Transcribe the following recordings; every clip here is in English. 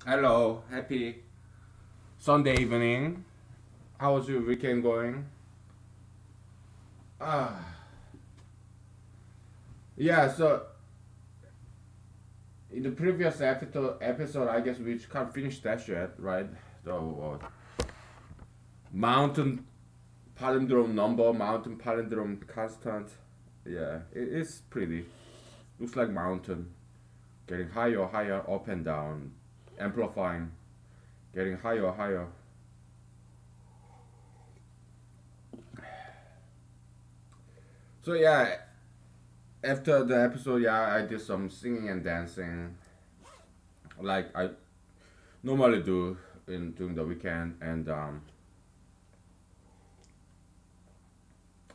Hello, happy Sunday evening. How was your weekend going? Ah, yeah. So in the previous episode, I guess we can't finish that yet, right? The mountain palindrome number, mountain palindrome constant. Yeah, it's pretty. Looks like mountain getting higher, higher, up and down, amplifying, getting higher, higher. So yeah, after the episode, yeah, I did some singing and dancing, like I normally do in during the weekend, and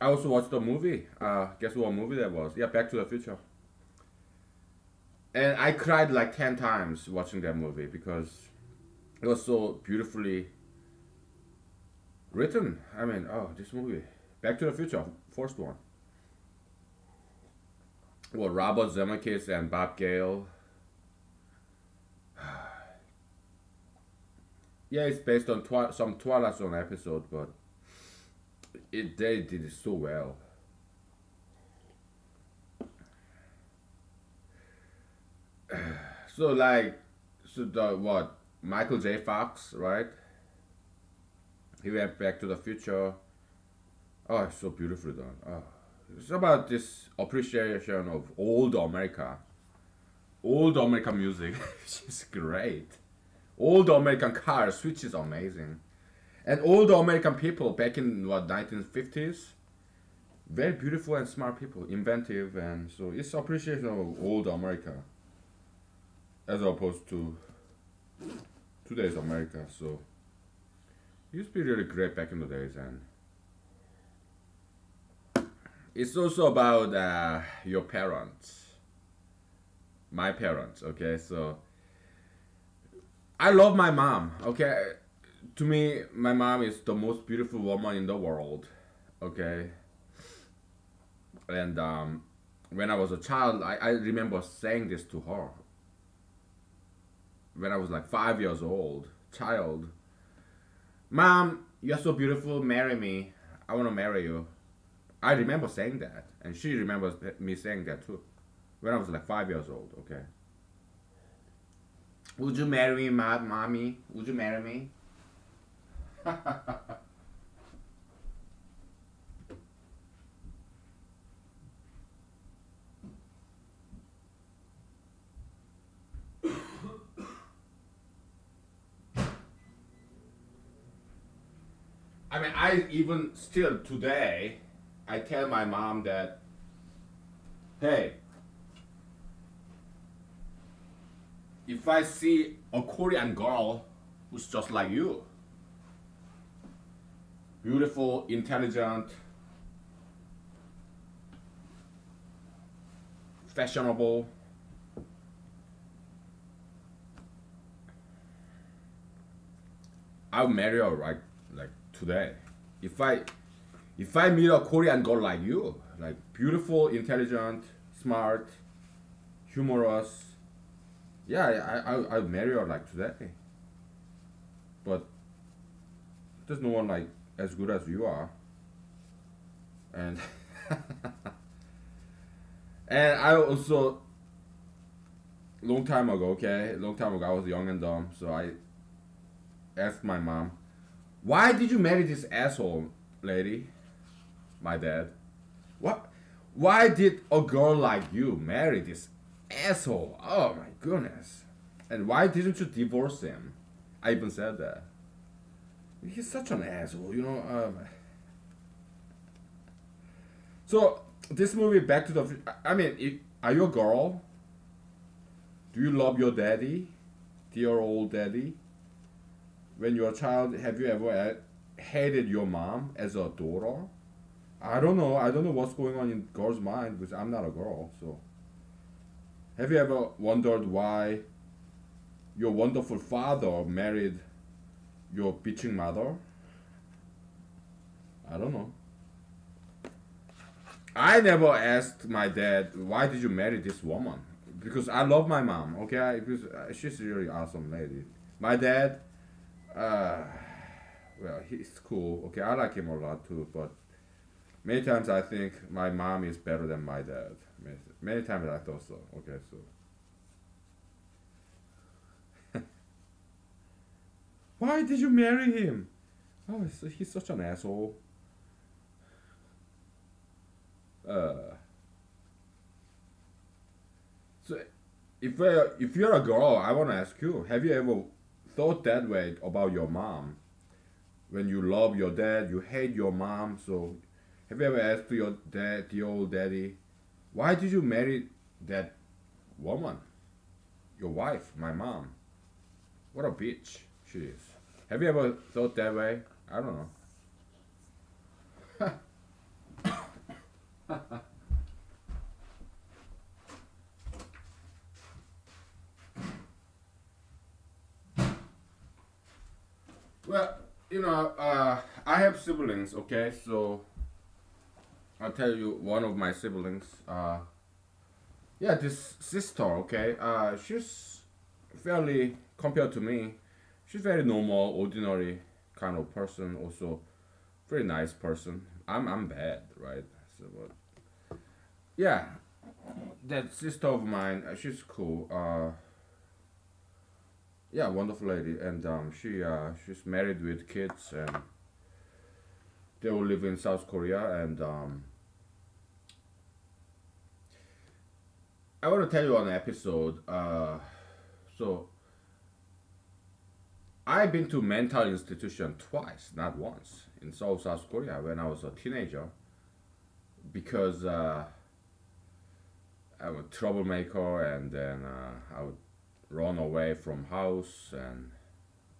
I also watched the movie. Guess what movie that was? Yeah, Back to the Future. And I cried like 10 times watching that movie because it was so beautifully written. I mean, oh, this movie, Back to the Future, first one. Well, Robert Zemeckis and Bob Gale. Yeah, it's based on some Twilight Zone episode, but they did it so well. So like, so the what? Michael J. Fox, right? He went back to the future. Oh, it's so beautifully done. Oh, it's about this appreciation of old America, old American music, which is great. Old American cars, which is amazing, and old American people back in what 1950s, very beautiful and smart people, inventive, and so it's appreciation of old America as opposed to today's America. So it used to be really great back in the days, and it's also about your parents, my parents. Okay, so I love my mom. Okay, to me, my mom is the most beautiful woman in the world. Okay, and when I was a child, I remember saying this to her when I was like 5 years old, child. Mom, you're so beautiful. Marry me. I want to marry you. I remember saying that, and she remembers me saying that too, when I was like 5 years old. Okay. Would you marry me, mommy? Would you marry me? I mean, I even still today, I tell my mom that, hey, if I see a Korean girl who's just like you, beautiful, intelligent, fashionable, I'll marry her right like today. If I if I meet a Korean girl like you, like beautiful, intelligent, smart, humorous, yeah, I'll marry her like today. But there's no one like as good as you are, and and I also long time ago, okay, long time ago I was young and dumb, so I asked my mom, "Why did you marry this asshole, lady?" My dad. What? Why did a girl like you marry this asshole? Oh my goodness. And why didn't you divorce him? I even said that. He's such an asshole, you know. So this movie, Back to the. I mean, are you a girl? Do you love your daddy, dear old daddy? When you're a child, have you ever hated your mom as a daughter? I don't know. I don't know what's going on in girls' mind because I'm not a girl. So, have you ever wondered why your wonderful father married your bitching mother? I don't know. I never asked my dad, why did you marry this woman? because I love my mom. Okay, because she's a really awesome lady. My dad, uh, well, he's cool. Okay, I like him a lot too. But many times I think my mom is better than my dad. Many times I thought so. Okay, so why did you marry him? Oh, he's such an asshole. Uh, so if you're a girl, I want to ask you: have you ever thought that way about your mom? When you love your dad, you hate your mom. So, have you ever asked to your dad, the old daddy, why did you marry that woman, your wife, my mom? What a bitch she is. Have you ever thought that way? I don't know. Well, I have siblings. Okay, so I'll tell you one of my siblings. Yeah, this sister. Okay, she's fairly compared to me. She's very normal, ordinary kind of person. Also, very nice person. I'm bad, right? So, but yeah, that sister of mine, she's cool. Yeah, wonderful lady, and she's married with kids, and they all live in South Korea. And I want to tell you an episode. So I've been to mental institution twice, not once, in South Korea when I was a teenager, because I'm a troublemaker, and then I would run away from house, and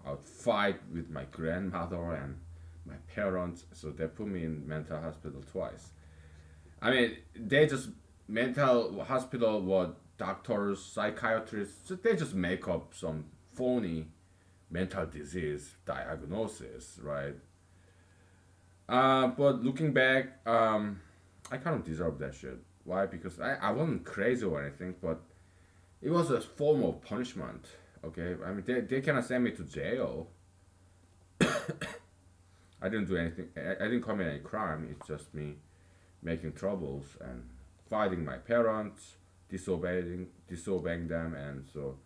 I would fight with my grandmother and my parents. So they put me in mental hospital twice. I mean, they just mental hospital what doctors, psychiatrists, so they just make up some phony mental disease diagnosis, right? But looking back, I kind of deserve that shit. Why? Because I wasn't crazy or anything, but it was a form of punishment. Okay, I mean they cannot send me to jail. I didn't do anything. I didn't commit any crime. It's just me making troubles and fighting my parents, disobeying them, and so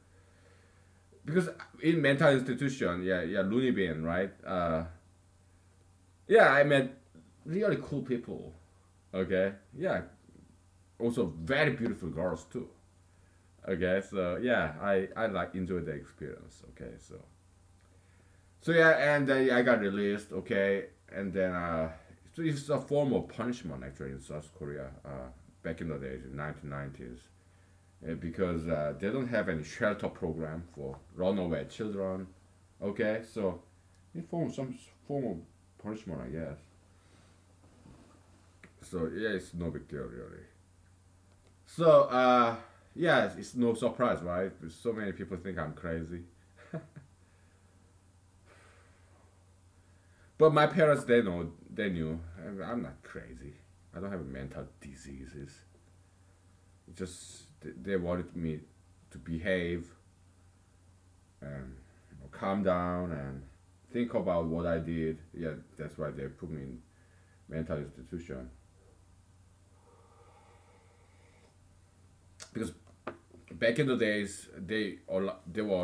because in mental institution, yeah, loony bin, right? Yeah, I met really cool people. Okay, yeah, also very beautiful girls too. Okay, so yeah, I like enjoyed the experience. Okay, so yeah, and then I got released. Okay, and then so it's a form of punishment actually in South Korea. Back in the days, in 1990s, because they don't have any shelter program for runaway children. Okay, so it forms some form of punishment, I guess. So yeah, it's no big deal really. So yeah, it's no surprise, right? So many people think I'm crazy, but my parents they knew I'm not crazy. I don't have mental diseases. It just they wanted me to behave and calm down and think about what I did. Yeah, that's why they put me in mental institution because back in the days they were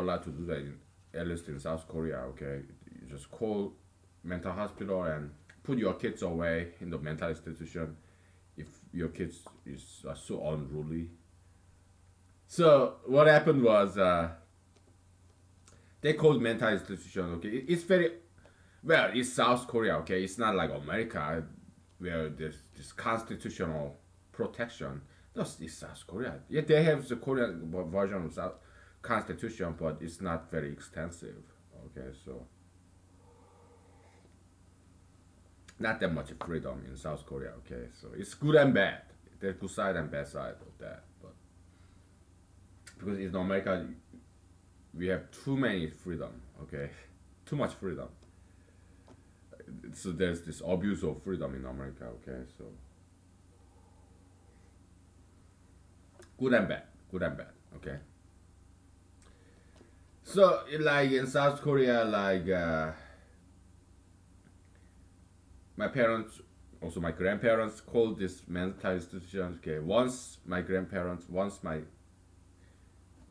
allowed to do that at least in South Korea. Okay, you just call mental hospital and put your kids away in the mental institution if your kids is so unruly. So what happened was they called mental institution. Okay, it's very well. It's South Korea. Okay, it's not like America where there's this constitutional protection. No, it's South Korea. Yeah, they have the Korean version of South constitution, but it's not very extensive. Okay, so not that much freedom in South Korea. Okay, so it's good and bad. There's good side and bad side of that. But because in America we have too many freedom. Okay, too much freedom. So there's this abuse of freedom in America. Okay, so good and bad. good and bad. Okay. So like in South Korea, like my parents, also my grandparents, called this mental institution. Okay, once my grandparents, once my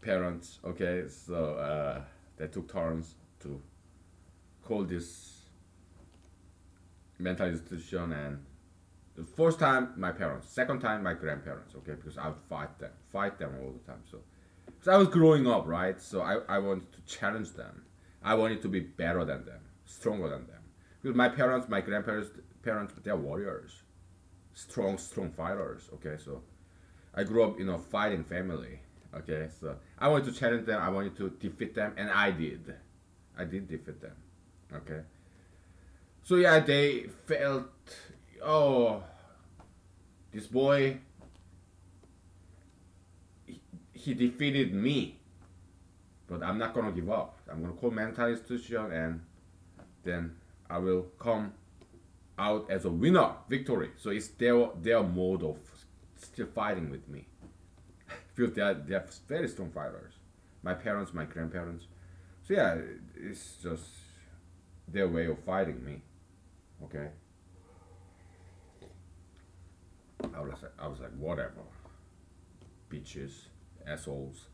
parents. Okay, so they took turns to call this mental institution, and the first time my parents, second time my grandparents. Okay, because I would fight them all the time. So I was growing up, right? So I wanted to challenge them. I wanted to be better than them, stronger than them. Because my parents, my grandparents, parents, they're warriors, strong fighters. Okay, so I grew up in a fighting family. Okay, so I wanted to challenge them. I wanted to defeat them, and I did. I did defeat them. Okay. So yeah, they felt, oh, this boy, he defeated me, but I'm not gonna give up. I'm gonna call mental institution, and then I will come out as a winner, victory. So it's their mode of still fighting with me. Because they are very strong fighters. My parents, my grandparents. So yeah, it's just their way of fighting me. Okay. I was like, whatever, bitches, assholes.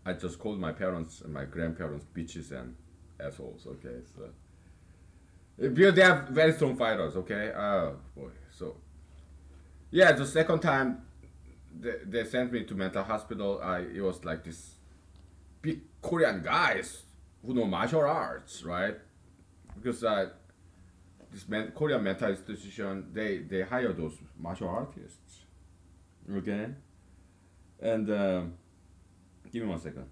I just called my parents and my grandparents bitches and assholes. Okay, so because they are very strong fighters. Okay, oh boy. So yeah, the second time they sent me to mental hospital, it was like this big Korean guys who know martial arts, right? Because Korean mental institution, they hire those martial artists. Okay, and give me 1 second.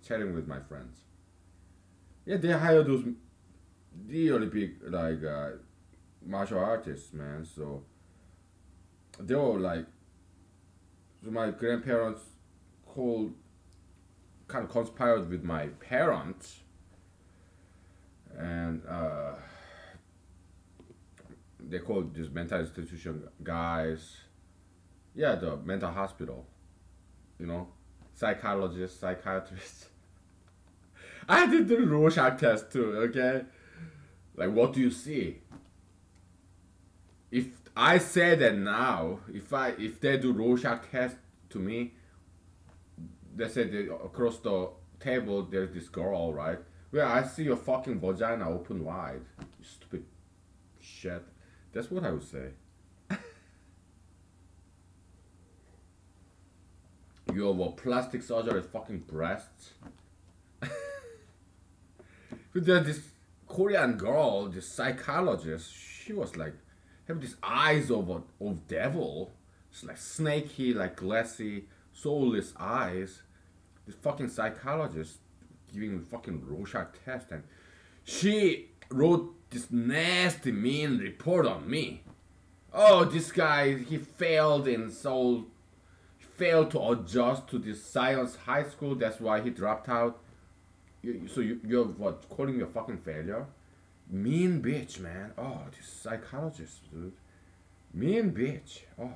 Chatting with my friends. Yeah, they hire those really big like martial artists, man. So they were like, so my grandparents called, kind of conspired with my parents, and they called this mental institution guys, yeah, the mental hospital, you know, psychologists, psychiatrists. I did the Rorschach test too. Okay, like what do you see? If I say that now, if they do Rorschach test to me, they say across the table there's this girl, right? Well, I see your fucking vagina open wide. You stupid shit. That's what I would say. You have a plastic surgery fucking breasts. But there's this Korean girl, this psychologist. She was like, have these eyes of devil. It's like snaky, like glassy, soulless eyes. This fucking psychologist giving fucking Rorschach test, and she wrote this nasty, mean report on me. Oh, this guy, he failed in soul, failed to adjust to this science high school. That's why he dropped out. You're what, calling me a fucking failure? Mean bitch, man. Oh, this psychologist, dude. Mean bitch. Oh.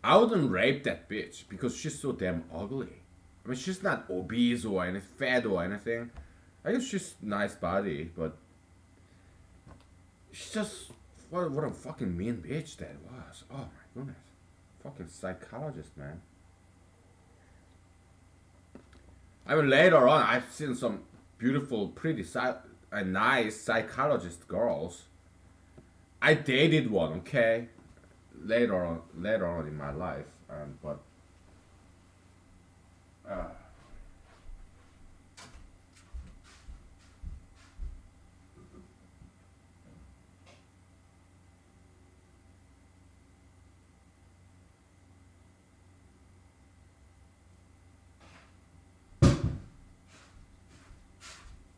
I wouldn't rape that bitch because she's so damn ugly. I mean, she's not obese or anything, fat or anything. I guess she's nice body, but she's just, what a fucking mean bitch that was. Oh my goodness. Fucking psychologist, man. I mean, later on, I've seen some beautiful, pretty, nice psychologist girls. I dated one, okay? Later on in my life, but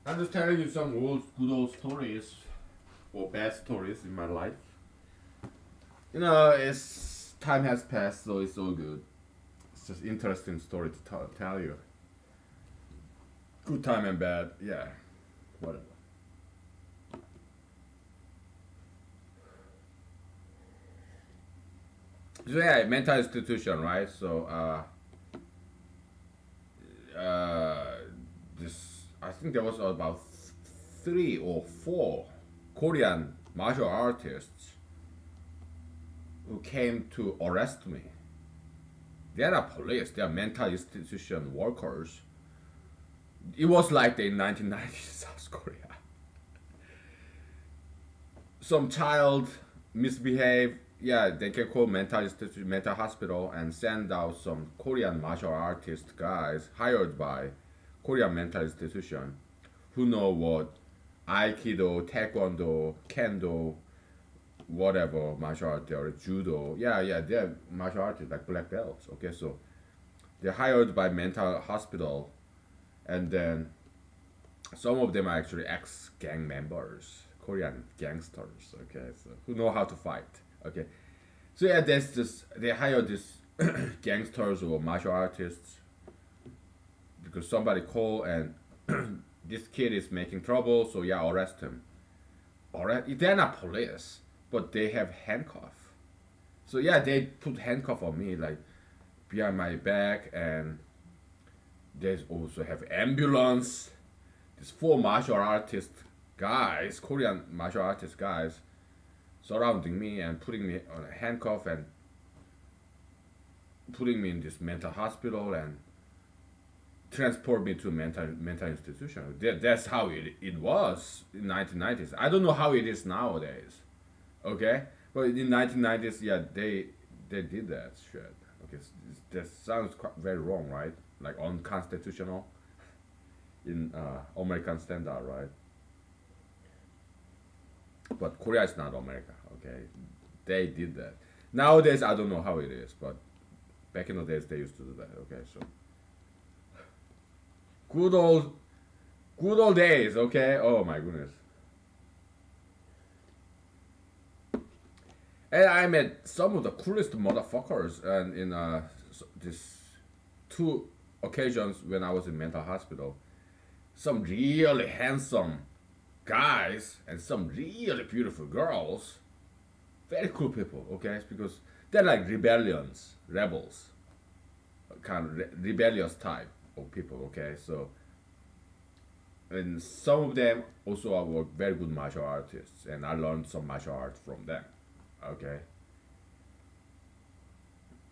I'm just telling you some good old stories or bad stories in my life. You know, it's time has passed, so it's all good. It's just interesting story to tell you. Good time and bad, yeah, whatever. So yeah, mental institution, right? So uh, this I think there was about 3 or 4 Korean martial artists who came to arrest me. They are not police; they are mental institution workers. It was like the 1990s South Korea. Some child misbehave, yeah, they can call mental institution, mental hospital, and send out some Korean martial artist guys hired by Korean mental institution who know what Aikido, Taekwondo, Kendo, whatever martial art or judo. Yeah, they're martial artists like black belts. Okay, so they're hired by mental hospital, and then some of them are actually ex gang members, Korean gangsters. Okay, so who know how to fight. Okay, so yeah, there's this. They hire these gangsters or martial artists because somebody call and this kid is making trouble. So yeah, arrest him. Alright, they're not police, but they have handcuff. So yeah, they put handcuff on me like behind my back, and they also have ambulance. These 4 martial artist guys, Korean martial artist guys, surrounding me and putting me on a handcuff and putting me in this mental hospital and transport me to mental institution. That's how it was in 1990s. I don't know how it is nowadays. Okay, but in 1990s, yeah, they did that shit. Okay, that sounds very wrong, right? Like unconstitutional in American standard, right? But Korea is not America. Okay, they did that. Nowadays, I don't know how it is, but back in the days, they used to do that. Okay, so good old, good old days. Okay. Oh my goodness. And I met some of the coolest motherfuckers, and in this 2 occasions when I was in mental hospital, some really handsome guys and some really beautiful girls. Very cool people, okay? Because they're like rebels, kind of rebellious type of people, okay? So, and some of them also are very good martial artists, and I learned some martial art from them, okay?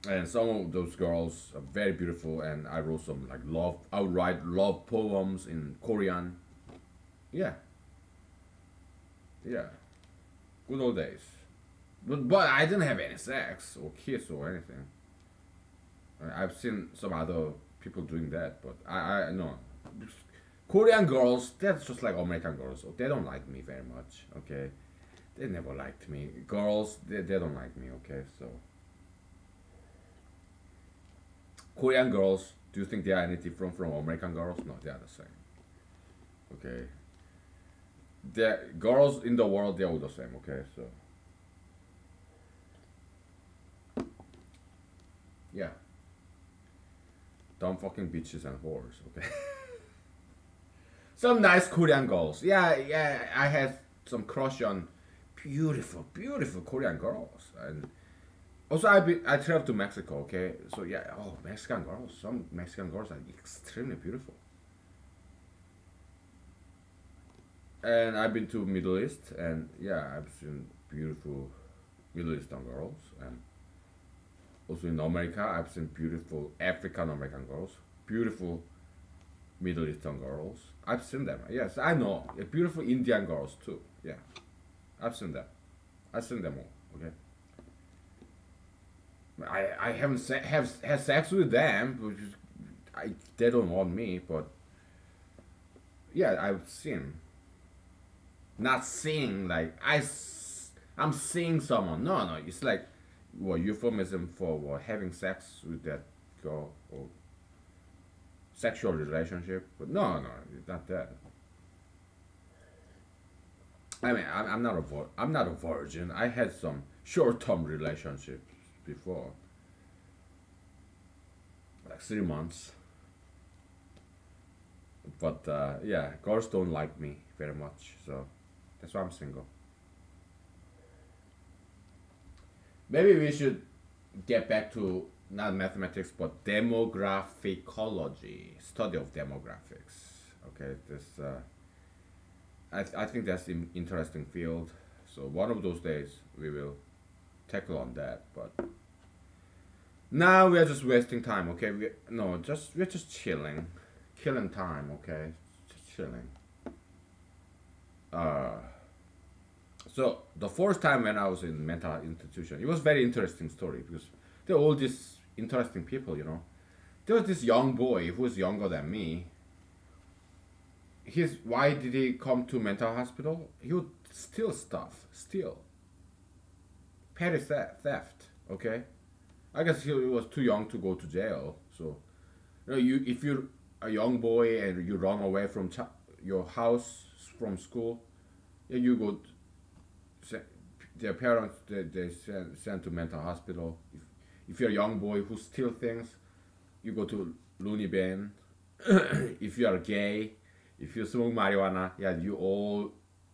And some of those girls are very beautiful, and I wrote some like love, outright love poems in Korean. Yeah, yeah, good old days. But I didn't have any sex or kiss or anything. I've seen some other people doing that, but I no. Korean girls, they're just like American girls. They don't like me very much. Okay, they never liked me. Girls, they don't like me. Okay, so Korean girls, do you think they are any different from American girls? No, they are the same. Okay, the girls in the world, they're all the same. Okay, so yeah, dumb fucking bitches and whores. Okay. Some nice Korean girls. Yeah, I had some crush on beautiful Korean girls, and also I traveled to Mexico. Okay, so yeah, oh Mexican girls. Some Mexican girls are extremely beautiful, and I've been to Middle East, and yeah, I've seen beautiful Middle Eastern girls, and also in America, I've seen beautiful African American girls, beautiful Middle Eastern girls. I've seen them. Yes, I know. Yeah, beautiful Indian girls too. Yeah, I've seen them. I've seen them all. Okay. I haven't have had sex with them, because they don't want me. But yeah, I've seen. Not seeing like I'm seeing someone. No. It's like what euphemism for what having sex with that girl or sexual relationship. But no, it's not that. I mean, I'm not a virgin. I had some short-term relationships before, like 3 months. But yeah, girls don't like me very much, so that's why I'm single. Maybe we should get back to not mathematics but demographicology, study of demographics. Okay, this I think that's an interesting field. So one of those days we will tackle on that. But now we are just wasting time. Okay, we're just chilling, killing time. Okay, just chilling. Uh, so the first time when I was in mental institution, it was very interesting story because there were all these interesting people. There was this young boy who was younger than me. Why did he come to mental hospital? He would steal stuff, steal, petty theft. Okay, I guess he was too young to go to jail. So, if you're a young boy and you run away from your house from school, yeah, you go. Their parents they send to mental hospital. If you're a young boy who steal things, you go to loony bin. If you are gay, if you smoke marijuana, yeah, you all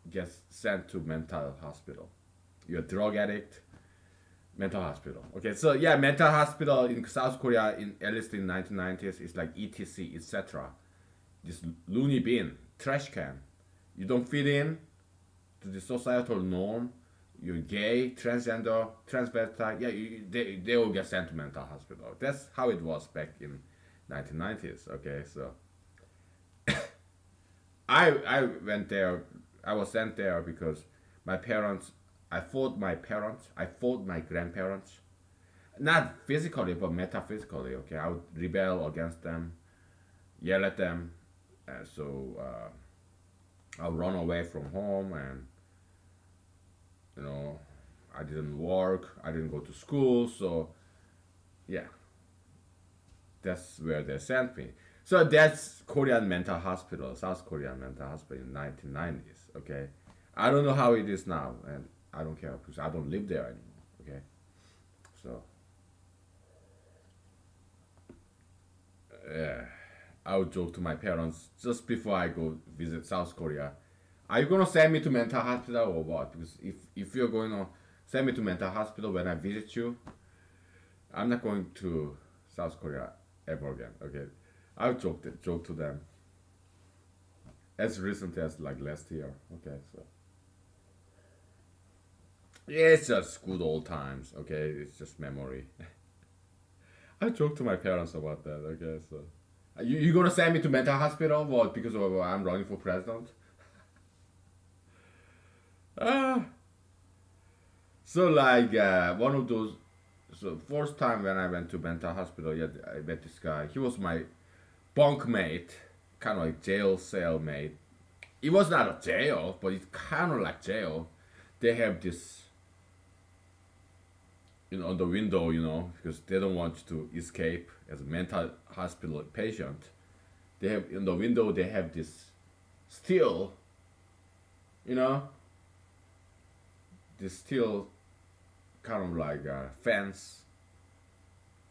get sent to mental hospital. You're a drug addict, mental hospital. Okay, so yeah, mental hospital in South Korea, at least in 1990s, is like etc. etc. This loony bin, trash can. You don't fit in to the societal norm. You're gay, transgender, transvestite. Yeah, they all get sent to mental hospital. That's how it was back in 1990s. Okay, so I went there. I was sent there because my parents. I fought my parents. I fought my grandparents. Not physically, but metaphysically. Okay, I would rebel against them, yell at them, and so I would run away from home, and I didn't work. I didn't go to school. So yeah, that's where they sent me. So that's Korean mental hospital, South Korean mental hospital in 1990s. Okay, I don't know how it is now, and I don't care because I don't live there anymore. Okay, so yeah, I would joke to my parents just before I go visit South Korea. Are you gonna send me to mental hospital or what? Because if you're going to send me to mental hospital when I visit you, I'm not going to South Korea ever again. Okay, I would joke to them as recently as like last year. Okay, so yeah, it's just good old times. Okay, it's just memory. I joke to my parents about that. Okay, so you gonna send me to mental hospital? What? Because I'm running for president? Ah, so like one of those. So first time when I went to mental hospital, yeah, I met this guy. He was my bunk mate, kind of like jail cell mate. It was not a jail, but it's kind of like jail. They have this, on the window, because they don't want you to escape as a mental hospital patient. They have in the window. They have this steel, you know, this steel kind of like a fence.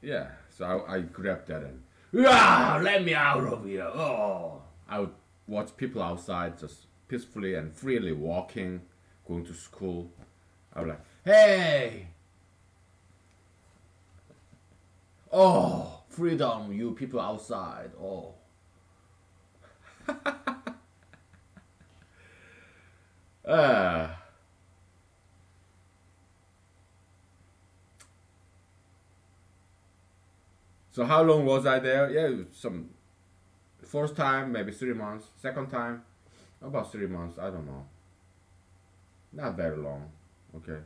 Yeah, so I grabbed that and let me out of here. Oh, I would watch people outside just peacefully and freely walking, going to school. I was like, hey, oh, freedom, you people outside. Oh, uh, so how long was I there? Yeah, some first time maybe 3 months. Second time about 3 months. I don't know. Not very long. Okay.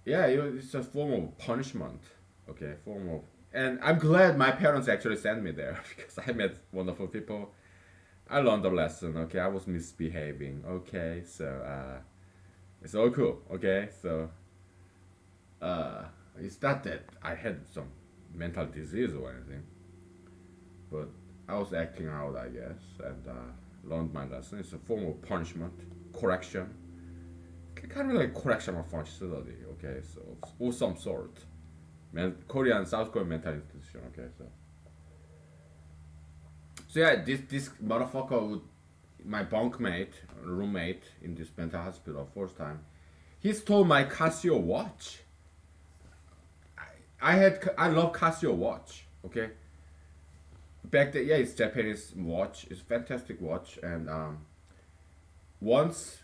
Yeah, it's a form of punishment. Okay, form of. And I'm glad my parents actually sent me there because I met wonderful people. I learned a lesson. Okay, I was misbehaving. Okay, so it's all cool. Okay, so uh, it's not that I had some mental disease or anything, but I was acting out, I guess, and learned my lesson. It's a form of punishment, correction, kind of like correctional facility. Okay, so or some sort. Korean, South Korean mental institution. Okay, so yeah, this motherfucker would, my bunkmate, roommate in this mental hospital first time, he stole my Casio watch. I love Casio watch. Okay, back then, yeah, it's Japanese watch. It's fantastic watch, and once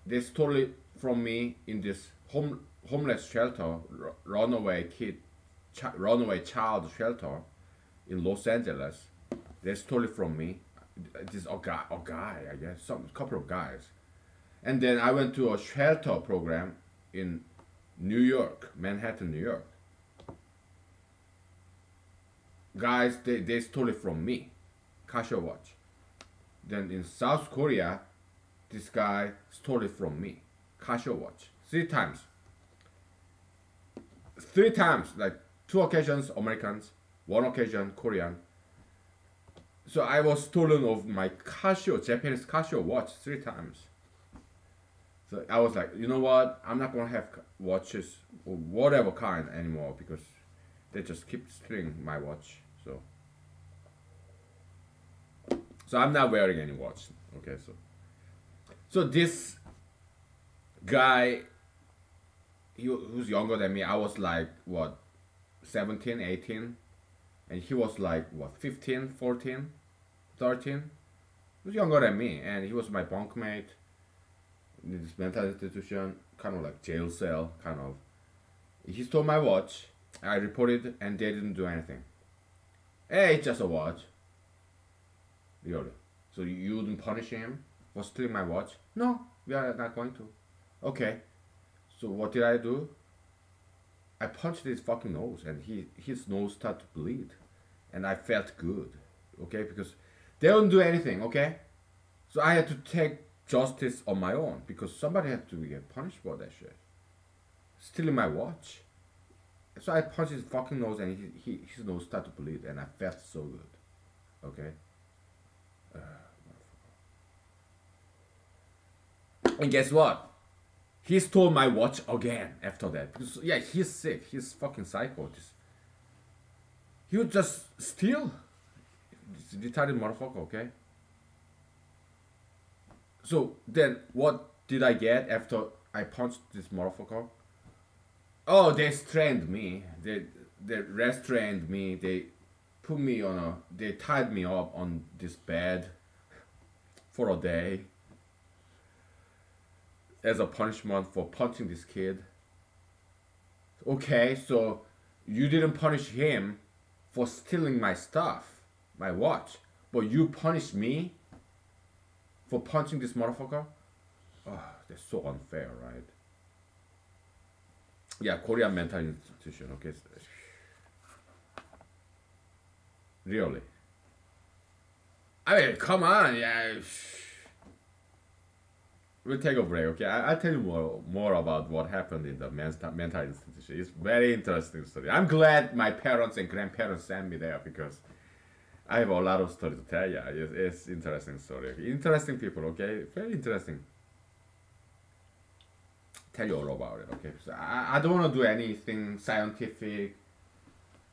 they stole it from me in this homeless shelter, runaway kid, runaway child shelter in Los Angeles. They stole it from me. This a guy, I guess, some couple of guys, and then I went to a shelter program in New York, Manhattan, New York. Guys, they stole it from me, Casio watch. Then in South Korea, this guy stole it from me, Casio watch, three times. Three times, like two occasions Americans, one occasion Korean. So I was stolen of my Casio, Japanese Casio watch three times. So I was like, you know what? I'm not gonna have watches or whatever kind anymore because they just keep stealing my watch. So I'm not wearing any watch. Okay, so this guy, who's younger than me, I was like what, 17, 18, and he was like what, 15, 14, 13. He was younger than me, and he was my bunkmate in this mental institution, kind of like jail cell, kind of. He stole my watch. I reported, and they didn't do anything. Hey, it's just a watch. Really? So you wouldn't punish him for stealing my watch? No, we are not going to. Okay. So what did I do? I punched his fucking nose, and his nose started to bleed, and I felt good. Okay, because they don't do anything. Okay, so I had to take justice on my own because somebody had to get punished for that shit. Stealing my watch. So I punched his fucking nose, and his nose started to bleed, and I felt so good. Okay. And guess what? He stole my watch again after that. Because, yeah, he's sick. He's fucking psycho. He would just steal. This retarded motherfucker, okay? So then what did I get after I punched this motherfucker? Oh, they strained me. They restrained me. They put me on a. They tied me up on this bed for a day as a punishment for punching this kid. Okay, so you didn't punish him for stealing my stuff, my watch, but you punished me for punching this motherfucker? Oh, that's so unfair, right? Yeah, Korean mental institution, okay? Really? I mean, come on, yeah. We'll take a break, okay? I'll tell you more about what happened in the mental institution. It's very interesting story. I'm glad my parents and grandparents sent me there because I have a lot of stories to tell you. It's interesting story. Interesting people, okay? Very interesting. Tell you all about it, okay? So I don't want to do anything scientific,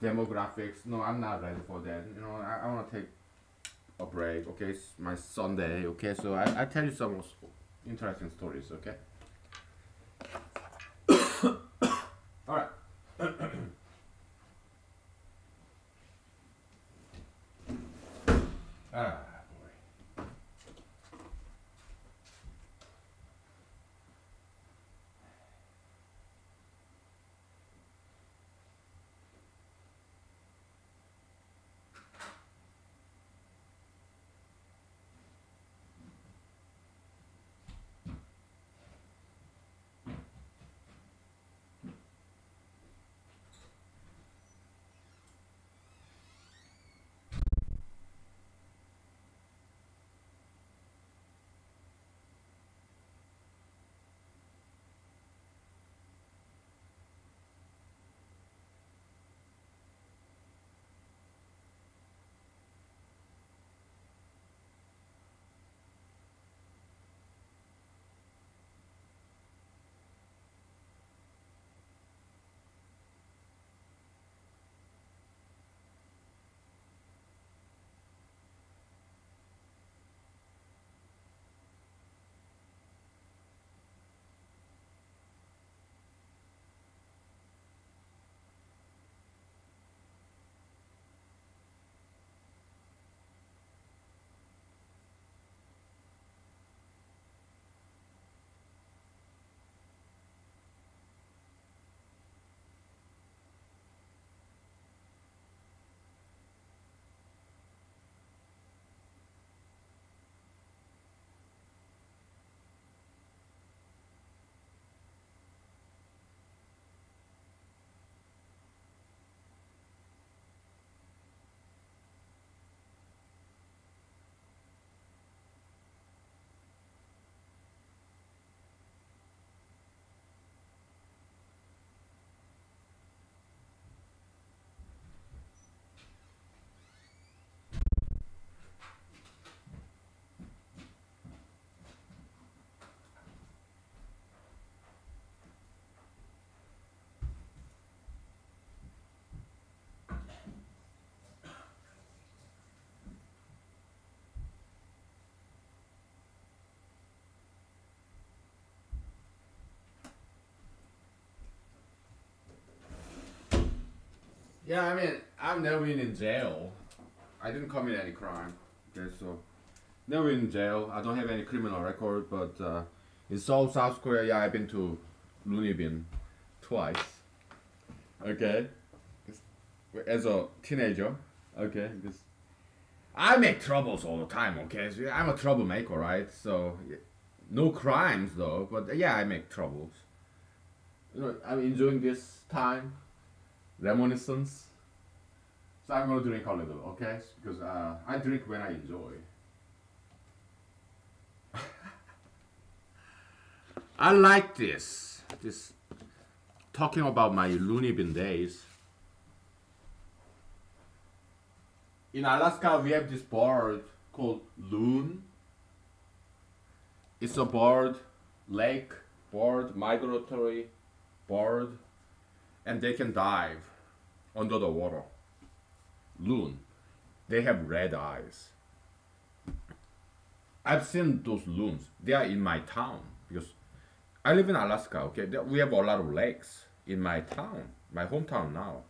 demographics. No, I'm not ready for that. You know, I want to take a break, okay? It's my Sunday, okay? So I tell you some interesting stories, okay? All right. Ah, boy. Yeah, I mean, I've never been in jail. I didn't commit any crime. Okay, so never been in jail. I don't have any criminal record, but in Seoul, South Korea, yeah, I've been to Looney Bin twice. Okay, as a teenager. Okay, because I make troubles all the time. Okay, so I'm a troublemaker, right? So no crimes though, but yeah, I make troubles. You know, I'm enjoying this time, reminiscence. So I'm gonna drink a little, okay? Because I drink when I enjoy. I like this. This talking about my loony bin days. In Alaska, we have this bird called loon. It's a bird, lake bird, migratory bird, and they can dive under the water. Loon. They have red eyes. I've seen those loons. They are in my town because I live in Alaska. Okay, we have a lot of lakes in my town, my hometown now.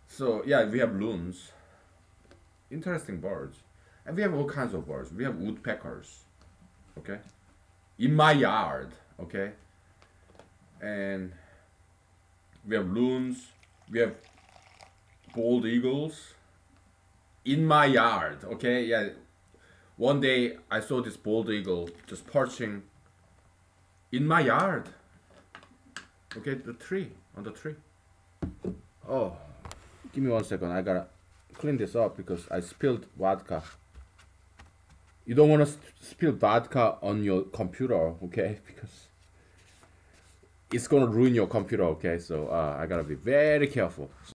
So yeah, we have loons. Interesting birds, and we have all kinds of birds. We have woodpeckers. Okay, in my yard. Okay, and we have loons. We have bald eagles in my yard. Okay, yeah. One day I saw this bald eagle just perching in my yard. Okay, the tree, on the tree. Oh, give me 1 second. I gotta clean this up because I spilled vodka. You don't want to spill vodka on your computer, okay? Because it's gonna ruin your computer, okay? So I gotta be very careful.